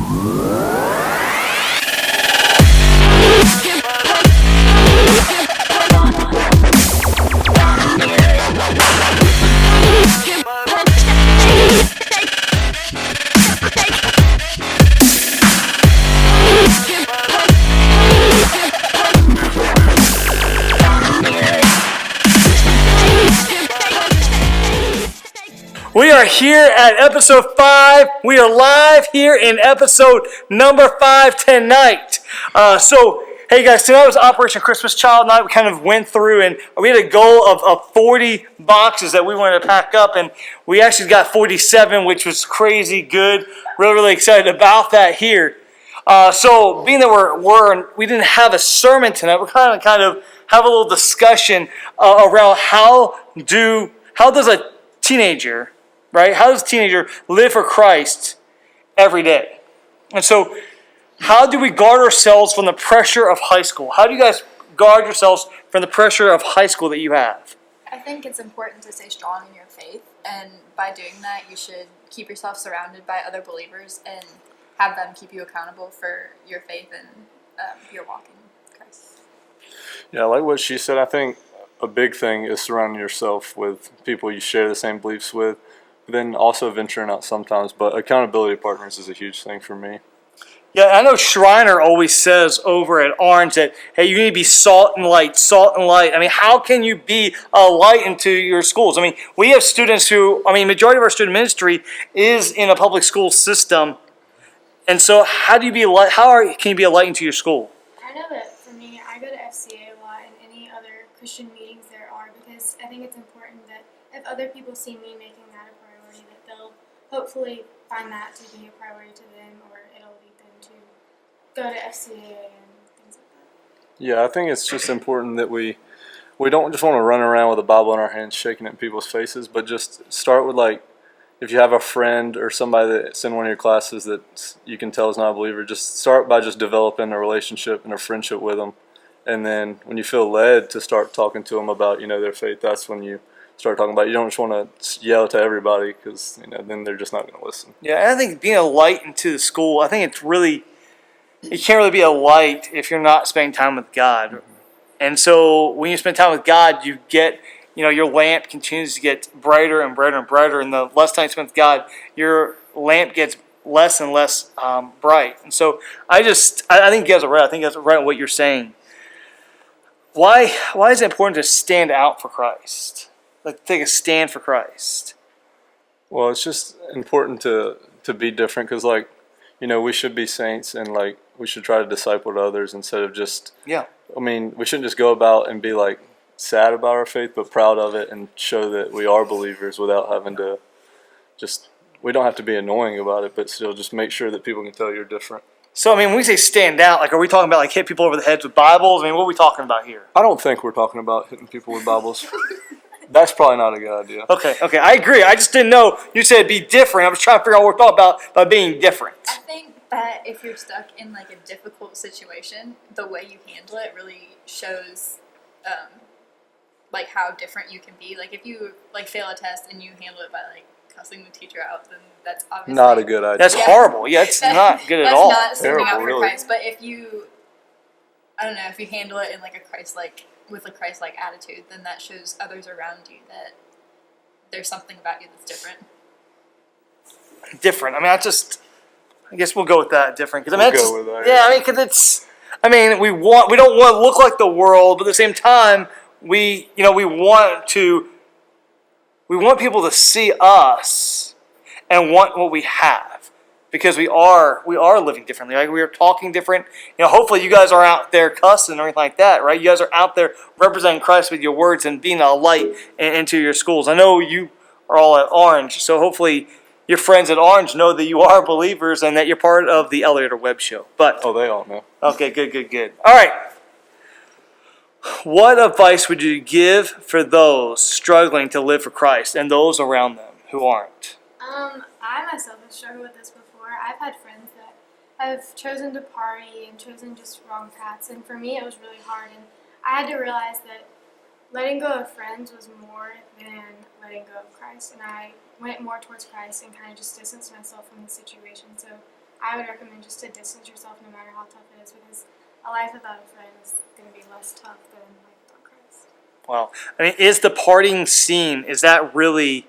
We are here at episode 5. We are live here in episode number 5 tonight. Hey guys, tonight was Operation Christmas Child Night. We kind of went through and we had a goal of 40 boxes that we wanted to pack up, and we actually got 47, which was crazy good. Really excited about that here. Being that we didn't have a sermon tonight, we're kind of have a little discussion around how does a teenager, right? How does a teenager live for Christ every day? And so, how do we guard ourselves from the pressure of high school? How do you guys guard yourselves from the pressure of high school that you have? I think it's important to stay strong in your faith, and by doing that, you should keep yourself surrounded by other believers and have them keep you accountable for your faith and your walk in Christ. Yeah, like what she said, I think a big thing is surrounding yourself with people you share the same beliefs with, but then also venturing out sometimes. But accountability partners is a huge thing for me. Yeah, I know Schreiner always says over at Orange that, hey, you need to be salt and light, salt and light. I mean, how can you be a light into your schools? I mean, we have students majority of our student ministry is in a public school system. And so how do you be a light? Can you be a light into your school? I know that for me, I go to FCA a lot and any other Christian meetings there are, because I think it's important that if other people see me making that a priority, that they'll hopefully find that to be a priority to them, or it'll lead them to go to FCA and things like that. Yeah, I think it's just important that we don't just want to run around with a Bible in our hands shaking it in people's faces, but just start with, like, if you have a friend or somebody that's in one of your classes that you can tell is not a believer, just start by just developing a relationship and a friendship with them. And then when you feel led to start talking to them about, their faith, that's when you start talking about it. You don't just want to yell to everybody, because, then they're just not going to listen. Yeah, and I think being a light into the school, I think you can't really be a light if you're not spending time with God. Mm-hmm. And so when you spend time with God, you get, your lamp continues to get brighter and brighter and brighter. And the less time you spend with God, your lamp gets less and less bright. And so I think you guys are right. I think you guys are right in what you're saying. Why is it important to stand out for Christ? Like, take a stand for Christ? Well, it's just important to be different, because, we should be saints, and, we should try to disciple others instead of just... Yeah. We shouldn't just go about and be, sad about our faith, but proud of it, and show that we are believers without having to we don't have to be annoying about it, but still just make sure that people can tell you're different. So, when we say stand out, are we talking about, hit people over the heads with Bibles? What are we talking about here? I don't think we're talking about hitting people with Bibles. That's probably not a good idea. Okay, I agree. I just didn't know. You said be different. I was trying to figure out what we're talking about by being different. I think that if you're stuck in, a difficult situation, the way you handle it really shows... how different you can be. If you fail a test and you handle it by cussing the teacher out, then that's obviously not a good idea. That's horrible. Yeah, it's not good at all. That's not standing out for really. Christ. But if you handle it in with a Christ-like attitude, then that shows others around you that there's something about you that's different. Different. I guess we'll go with that. Different. Because go with that. Yeah, because it's. we don't want to look like the world, but at the same time, we want people to see us and want what we have, because we are living differently. We are talking different. Hopefully you guys are out there cussing or anything like that, right? You guys are out there representing Christ with your words and being a light into your schools. I know you are all at Orange, so hopefully your friends at Orange know that you are believers and that you're part of the Elliott or Web Show. But they all know. Okay, good. All right. What advice would you give for those struggling to live for Christ and those around them who aren't? I myself have struggled with this before. I've had friends that have chosen to party and chosen just wrong paths, and for me it was really hard, and I had to realize that letting go of friends was more than letting go of Christ, and I went more towards Christ and kind of just distanced myself from the situation. So I would recommend just to distance yourself no matter how tough it is, because a life without a friend is going to be less tough than life without Christ. Wow. I mean, is the partying scene, is that really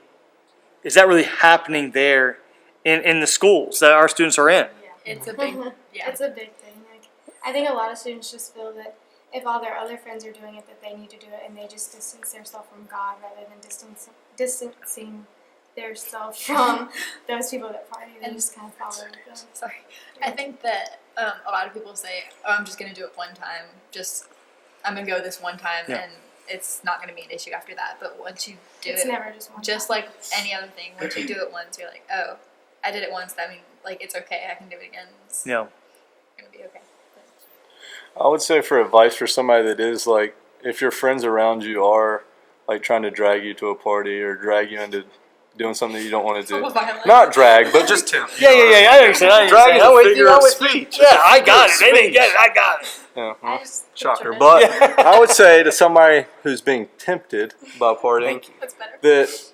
happening there in the schools that our students are in? Yeah. It's a big, yeah. It's a big thing. Like, I think a lot of students just feel that if all their other friends are doing it, that they need to do it, and they just distance themselves from God rather than distancing themselves from those people that party. They just kind of follow them. Sorry. I think that a lot of people say, "Oh, I'm just going to do it one time. I'm going to go this one time, and it's not going to be an issue after that." But once you do It's it, never just one just time. like any other thing, once you do it once, you're like, "Oh, I did it once. That means like it's okay. I can do it again. It's Yeah. going to be okay." I would say for advice for somebody that is like, if your friends around you are like trying to drag you to a party or drag you into doing something that you don't want to do. Violent. Not drag, but just tempt. Yeah. I understand. Drag is a figure of speech. Yeah, I got it. They didn't get it. I got it. Yeah, I well, just shocker. pictured it. But I would say to somebody who's being tempted by partying Thank you. That's better. that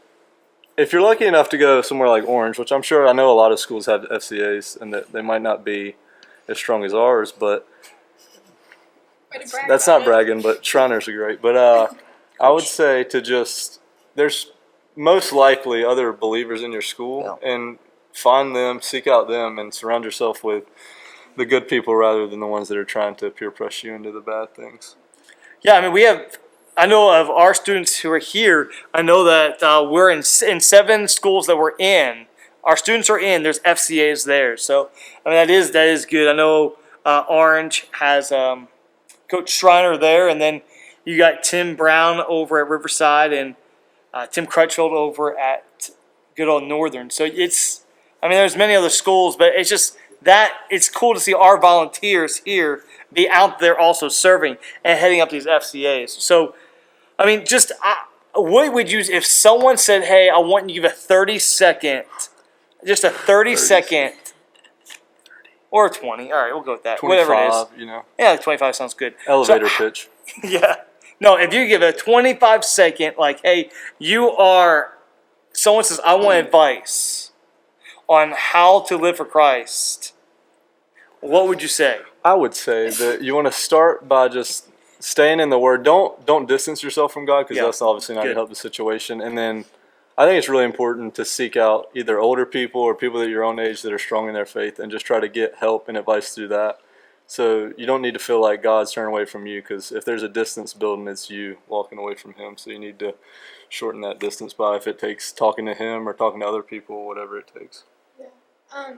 if you're lucky enough to go somewhere like Orange, which I know a lot of schools have FCAs and that they might not be as strong as ours, but Way to brag that's about not it. bragging, but Shriners are great. But I would say to just, there's most likely other believers in your school, and find them, seek out them, and surround yourself with the good people rather than the ones that are trying to peer pressure you into the bad things. Yeah, I mean, I know of our students who are here, I know that we're in 7 schools that we're in. Our students are in, there's FCAs there. So, I mean, that is good. I know Orange has Coach Shriner there, and then you got Tim Brown over at Riverside and Tim Crutchfield over at good old Northern. So there's many other schools, but it's just that it's cool to see our volunteers here be out there also serving and heading up these FCAs. So, I mean, what would you, if someone said, hey, I want you to give a 30-second, just a 30-second, or 20, all right, we'll go with that, whatever it is. You know, Yeah, 25 sounds good. elevator So, pitch. yeah. No, if you give a 25-second, like, hey, someone says, I want advice on how to live for Christ, what would you say? I would say that you want to start by just staying in the Word. Don't distance yourself from God, because that's obviously not going to help the situation. And then I think it's really important to seek out either older people or people at your own age that are strong in their faith, and just try to get help and advice through that. So you don't need to feel like God's turning away from you, because if there's a distance building, it's you walking away from Him. So you need to shorten that distance by, if it takes talking to Him or talking to other people, whatever it takes. Yeah.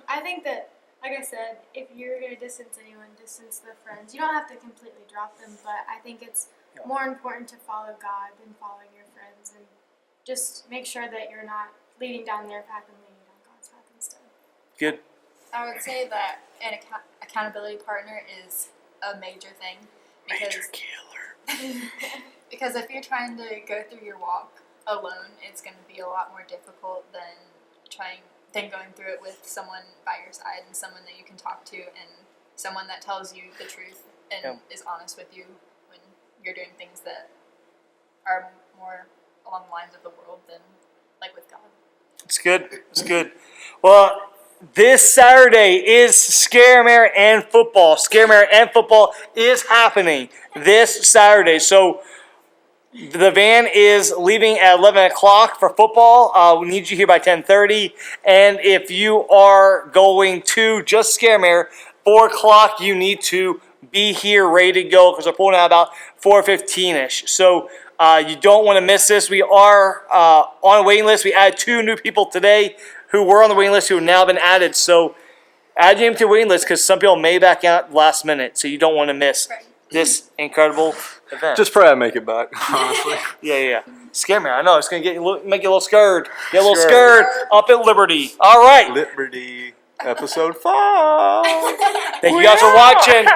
I think that, like I said, if you're going to distance anyone, distance the friends. You don't have to completely drop them, but I think it's more important to follow God than following your friends, and just make sure that you're not leading down their path and leading down God's path instead. Good. I would say that an accountability partner is a major thing. Because if you're trying to go through your walk alone, it's going to be a lot more difficult than going through it with someone by your side, and someone that you can talk to, and someone that tells you the truth and is honest with you when you're doing things that are more along the lines of the world than like with God. It's good. It's good. Well, this Saturday is Scaramare and football. Scaramare and football is happening this Saturday. So the van is leaving at 11 o'clock for football. We need you here by 10:30. And if you are going to just Scaramare, 4 o'clock, you need to be here ready to go, because we're pulling out about 4:15-ish. So you don't want to miss this. We are on a waiting list. We added 2 new people today who were on the waiting list who have now been added. So add your name to the waiting list, because some people may back out last minute. So you don't want to miss this incredible event. Just pray I make it back, honestly. Yeah. Scare me. I know. It's going to make you a little scared. Get a little scared up at Liberty. All right. Liberty, episode 5. Thank you guys for watching.